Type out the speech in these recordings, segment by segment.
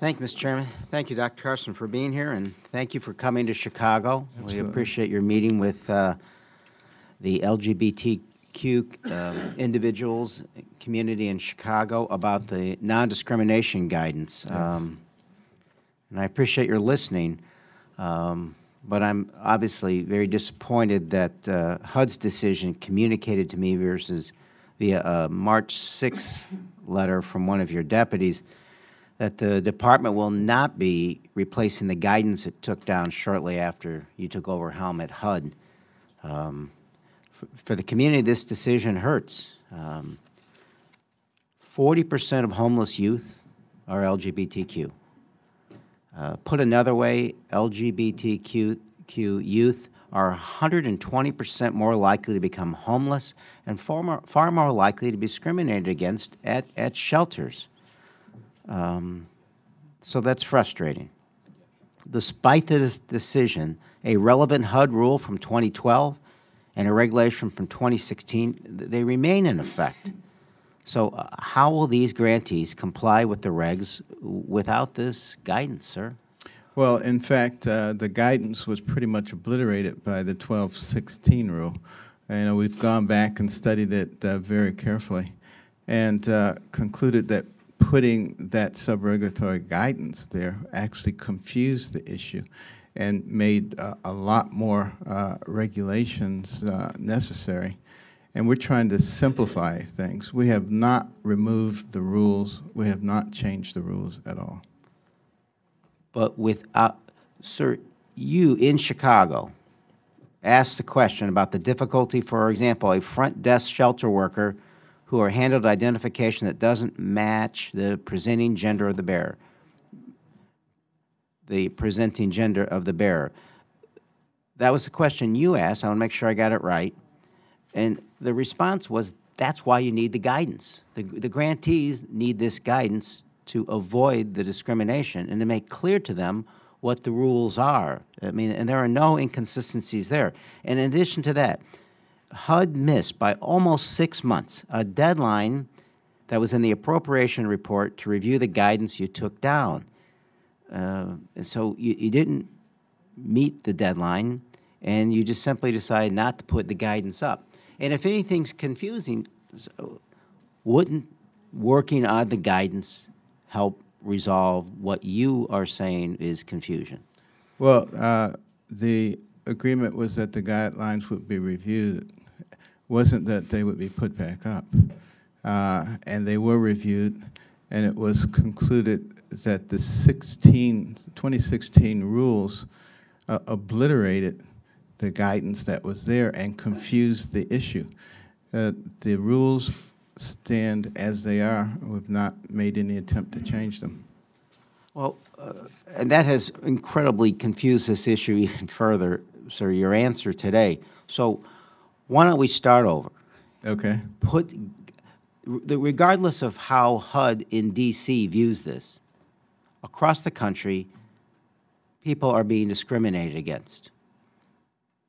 Thank you, Mr. Chairman. Thank you, Dr. Carson, for being here, and thank you for coming to Chicago. Absolutely. We appreciate your meeting with the LGBTQ individuals community in Chicago about the non-discrimination guidance. Yes. And I appreciate your listening, but I'm obviously very disappointed that HUD's decision communicated to me via a March 6th letter from one of your deputies that the department will not be replacing the guidance it took down shortly after you took over helm at HUD. For the community, this decision hurts. 40% of homeless youth are LGBTQ. Put another way, LGBTQ youth are 120% more likely to become homeless and far more likely to be discriminated against at shelters. So that's frustrating. Despite this decision, a relevant HUD rule from 2012 and a regulation from 2016, they remain in effect. So how will these grantees comply with the regs without this guidance, sir? Well, in fact, the guidance was pretty much obliterated by the 1216 rule. You know, we've gone back and studied it very carefully and concluded that putting that sub-regulatory guidance there actually confused the issue and made a lot more regulations necessary. And we're trying to simplify things. We have not removed the rules. We have not changed the rules at all. But without, sir, you in Chicago asked the question about the difficulty, for example, a front desk shelter worker who are handled identification that doesn't match the presenting gender of the bearer. The presenting gender of the bearer. That was the question you asked. I want to make sure I got it right. And the response was, that's why you need the guidance. The grantees need this guidance to avoid the discrimination and to make clear to them what the rules are. I mean, and there are no inconsistencies there. And in addition to that, HUD missed by almost 6 months a deadline that was in the appropriation report to review the guidance you took down. So you didn't meet the deadline, and you just simply decided not to put the guidance up. And if anything's confusing, wouldn't working on the guidance help resolve what you are saying is confusion? Well, the agreement was that the guidelines would be reviewed. It wasn't that they would be put back up. And they were reviewed, and it was concluded that the 2016 rules obliterated the guidance that was there and confused the issue. The rules stand as they are. We've not made any attempt to change them. Well, and that has incredibly confused this issue even further, sir, your answer today. So why don't we start over? Okay. Regardless of how HUD in D.C. views this, across the country, people are being discriminated against.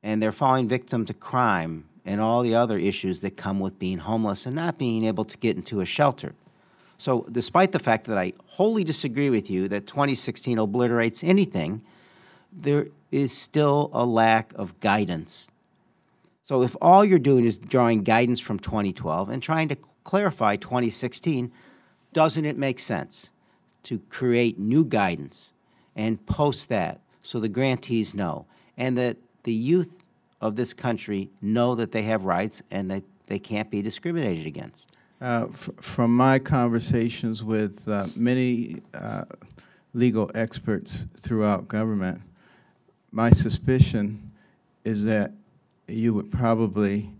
And they're falling victim to crime and all the other issues that come with being homeless and not being able to get into a shelter. So despite the fact that I wholly disagree with you that 2016 obliterates anything, there is still a lack of guidance. So if all you're doing is drawing guidance from 2012 and trying to clarify 2016, doesn't it make sense to create new guidance and post that so the grantees know and that the youth of this country know that they have rights and that they can't be discriminated against? From my conversations with many legal experts throughout government, my suspicion is that you would probably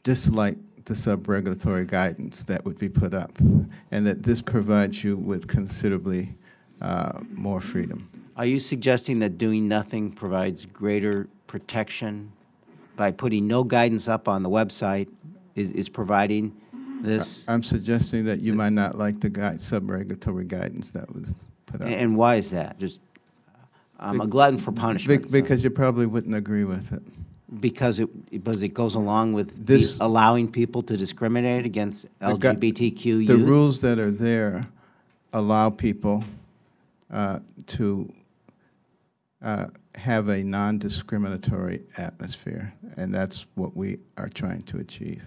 dislike the sub-regulatory guidance that would be put up, and that this provides you with considerably more freedom. Are you suggesting that doing nothing provides greater protection by putting no guidance up on the website is providing this? I'm suggesting that you might not like the sub-regulatory guidance that was put up. And why is that? Just I'm a glutton for punishment. Because you probably wouldn't agree with it. Because it goes along with allowing people to discriminate against LGBTQ youth? The rules that are there allow people to have a non-discriminatory atmosphere, and that's what we are trying to achieve.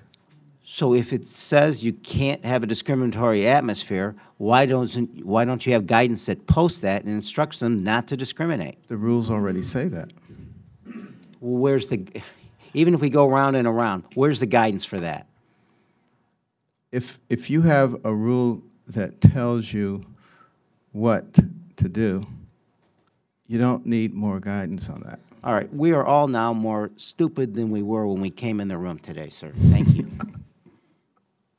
So if it says you can't have a discriminatory atmosphere, why don't you have guidance that posts that and instructs them not to discriminate? The rules already say that. Where's the, even if we go round and around, where's the guidance for that? If you have a rule that tells you what to do, you don't need more guidance on that. All right, we are all now more stupid than we were when we came in the room today, sir. Thank you.